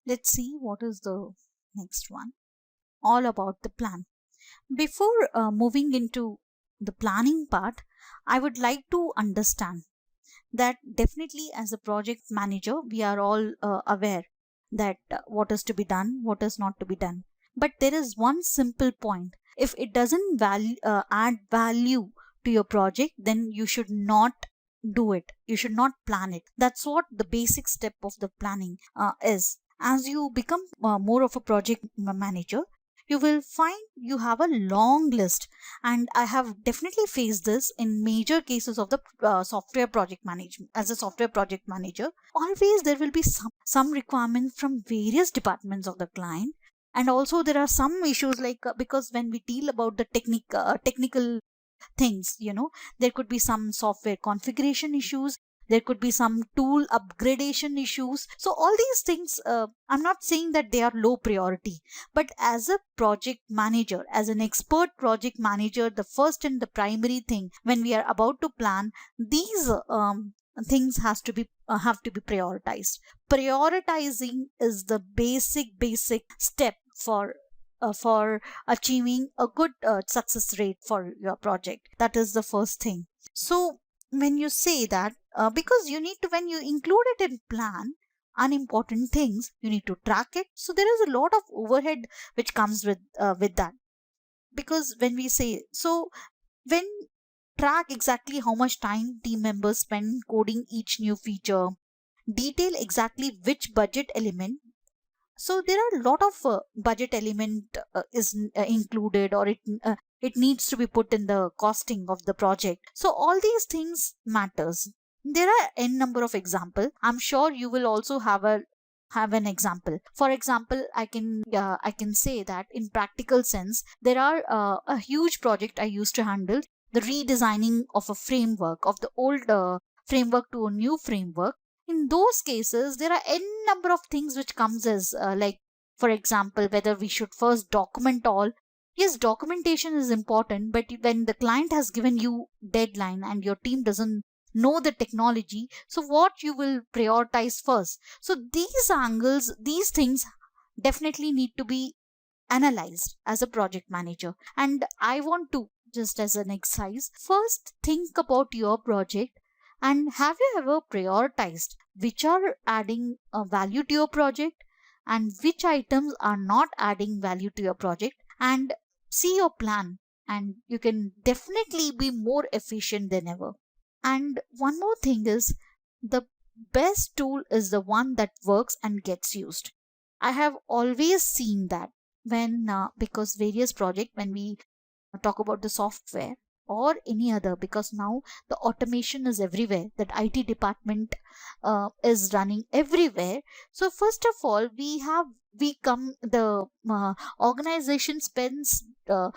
Let's see what is the next one. All about the plan. Before moving into the planning part, I would like to understand that definitely as a project manager, we are all aware that what is to be done, what is not to be done. But there is one simple point. If it doesn't add value to your project, then you should not do it. You should not plan it. That's what the basic step of the planning is. As you become more of a project manager, you will find you have a long list, and I have definitely faced this in major cases of the software project management. As a software project manager, always there will be some requirements from various departments of the client, and also there are some issues like because when we deal about the technical things, there could be some software configuration issues, there could be some tool upgradation issues. So all these things, I'm not saying that they are low priority, but as a project manager, as an expert project manager, the first and the primary thing when we are about to plan these things has to be have to be prioritized. Prioritizing is the basic step for achieving a good success rate for your project. That is the first thing. So when you say that, because you need to, when you include it in plan, unimportant things, you need to track it. So there is a lot of overhead which comes with that. Because when we say so, when track exactly how much time team members spend coding each new feature, detail exactly which budget element. So there are a lot of budget element is included, or it needs to be put in the costing of the project. So all these things matters. There are n number of example. I'm sure you will also have an example. For example, I can say that in practical sense, there are a huge project I used to handle, the redesigning of a framework, of the old framework to a new framework. In those cases, there are n number of things which comes as like, for example, whether we should first document all. Yes, documentation is important, but when the client has given you deadline and your team doesn't know the technology, so what you will prioritize first? So these angles, these things definitely need to be analyzed as a project manager. And I want to, just as an exercise, first think about your project, and have you ever prioritized which are adding value to your project and which items are not adding value to your project, and see your plan, and you can definitely be more efficient than ever. And one more thing is, the best tool is the one that works and gets used. I have always seen that when because various project, when we talk about the software or any other, because now the automation is everywhere, that IT department is running everywhere. So first of all, we come the organization spends a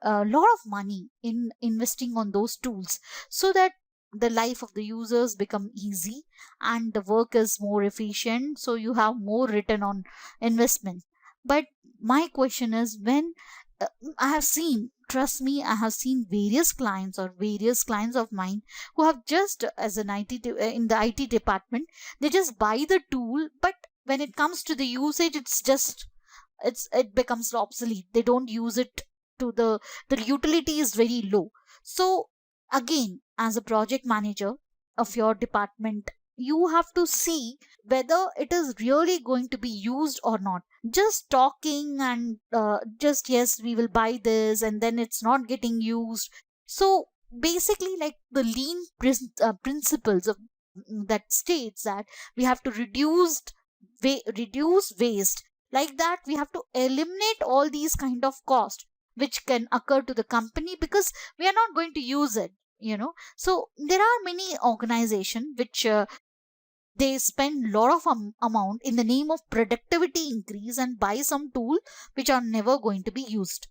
lot of money in investing on those tools, so that the life of the users become easy and the work is more efficient, so you have more return on investment. But my question is, when uh, I have seen, trust me, I have seen various clients or various clients of mine who have just, as an in the IT department, they just buy the tool, but when it comes to the usage, it becomes obsolete. They don't use it to the utility is very low. So again, as a project manager of your department, you have to see whether it is really going to be used or not. Just talking and just, yes, we will buy this, and then it's not getting used. So basically, like the lean principles of that states that we have to reduce waste, like that we have to eliminate all these kind of cost which can occur to the company, because we are not going to use it. So there are many organization which they spend lot of amount in the name of productivity increase and buy some tool which are never going to be used.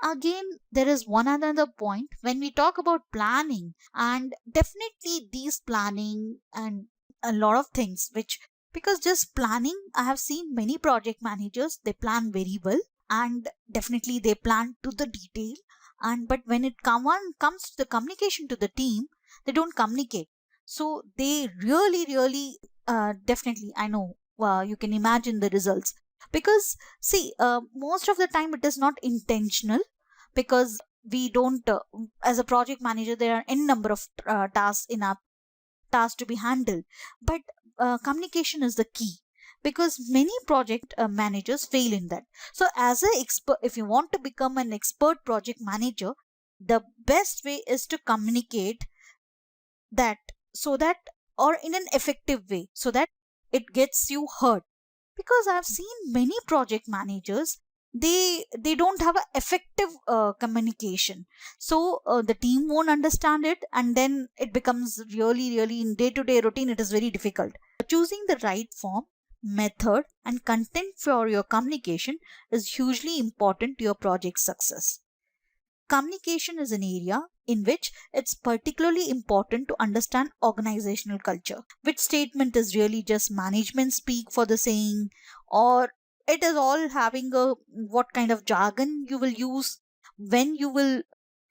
Again, there is one another point when we talk about planning, and definitely these planning and a lot of things which, because just planning, I have seen many project managers, they plan very well, and definitely they plan to the detail, and but when it comes to the communication to the team, they don't communicate. So they really definitely, I know you can imagine the results. Because see, most of the time it is not intentional, because we don't as a project manager there are n number of tasks in our task to be handled. But communication is the key, because many project managers fail in that. So as a expert, if you want to become an expert project manager, the best way is to communicate that, so that, or in an effective way, so that it gets you heard. Because I've seen many project managers, they don't have a effective communication. So the team won't understand it, and then it becomes really in day to day routine, it is very difficult. Choosing the right form, method and content for your communication is hugely important to your project success. Communication is an area in which it's particularly important to understand organizational culture. Which statement is really just management speak for the saying, or it is all having a what kind of jargon you will use when you will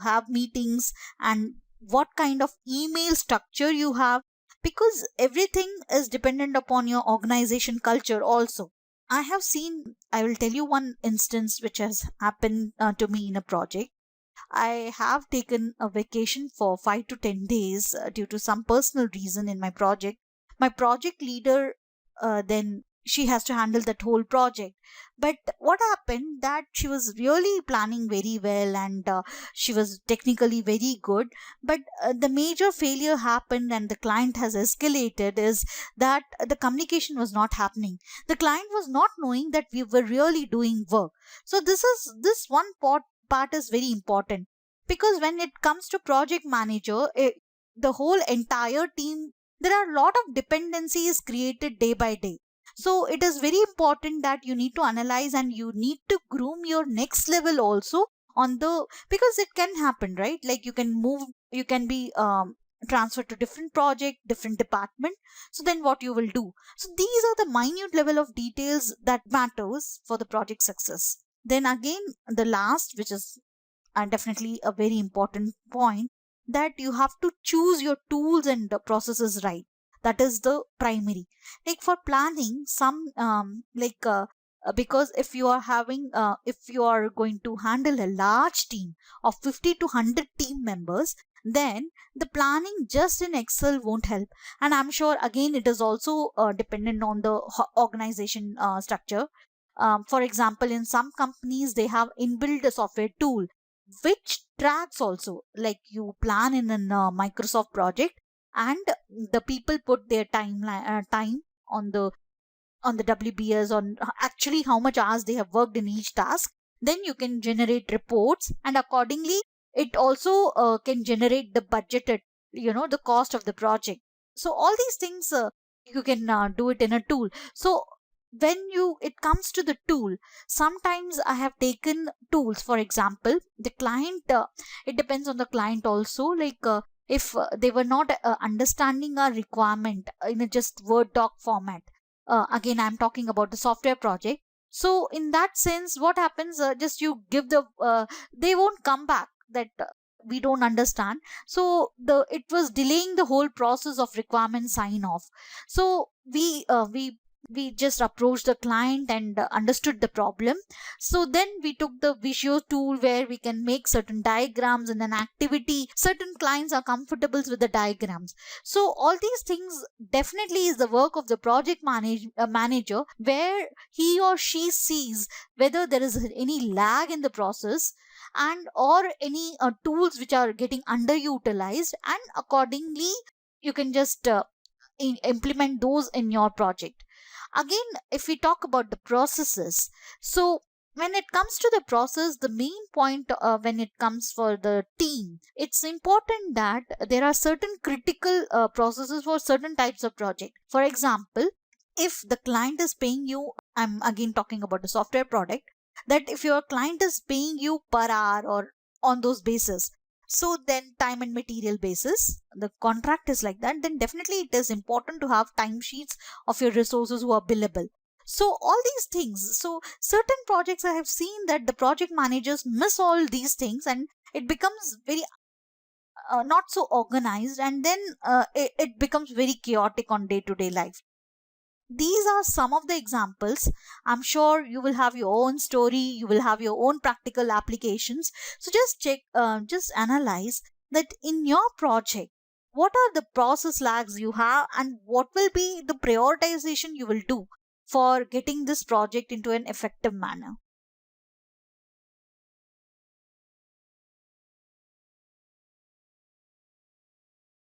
have meetings, and what kind of email structure you have, because everything is dependent upon your organization culture also. I have seen, I will tell you one instance which has happened to me in a project. I have taken a vacation for 5 to 10 days due to some personal reason in my project. My project leader, then she has to handle that whole project. But what happened that she was really planning very well, and she was technically very good. But the major failure happened and the client has escalated is that the communication was not happening. The client was not knowing that we were really doing work. So this one part is very important, because when it comes to project manager, the whole entire team, there are a lot of dependencies created day by day. So it is very important that you need to analyze and you need to groom your next level also on the, because it can happen, right? Like you can move, you can be transferred to different project, different department. So then what you will do, so these are the minute level of details that matters for the project success. Then again, the last, which is definitely a very important point, that you have to choose your tools and the processes right. That is the primary. Like for planning, some because if you are having if you are going to handle a large team of 50 to 100 team members, then the planning just in Excel won't help. And I'm sure again it is also dependent on the organization structure. For example, in some companies they have inbuilt a software tool which tracks also, like you plan in a Microsoft project, and the people put their time on the WBS, on actually how much hours they have worked in each task. Then you can generate reports, and accordingly it also can generate the budgeted, the cost of the project. So all these things you can do it in a tool. So when you it comes to the tool, sometimes I have taken tools, for example the client, it depends on the client also, like if they were not understanding our requirement in a just word doc format. Again, I'm talking about the software project. So in that sense, what happens, just you give the they won't come back that we don't understand. So the it was delaying the whole process of requirement sign off. So we just approached the client and understood the problem. So then we took the visual tool where we can make certain diagrams in an activity. Certain clients are comfortable with the diagrams. So all these things definitely is the work of the project manager, where he or she sees whether there is any lag in the process, and or any tools which are getting underutilized, and accordingly you can just implement those in your project. Again, if we talk about the processes, so when it comes to the process, the main point when it comes for the team, it's important that there are certain critical processes for certain types of project. For example, if the client is paying you, I'm again talking about the software product, that if your client is paying you per hour or on those basis, so then time and material basis, the contract is like that, then definitely it is important to have timesheets of your resources who are billable. So all these things, so certain projects I have seen that the project managers miss all these things, and it becomes very not so organized, and then it becomes very chaotic on day to day life. These are some of the examples. I'm sure you will have your own story, you will have your own practical applications. So just check, just analyze that in your project, what are the process lags you have, and what will be the prioritization you will do for getting this project into an effective manner.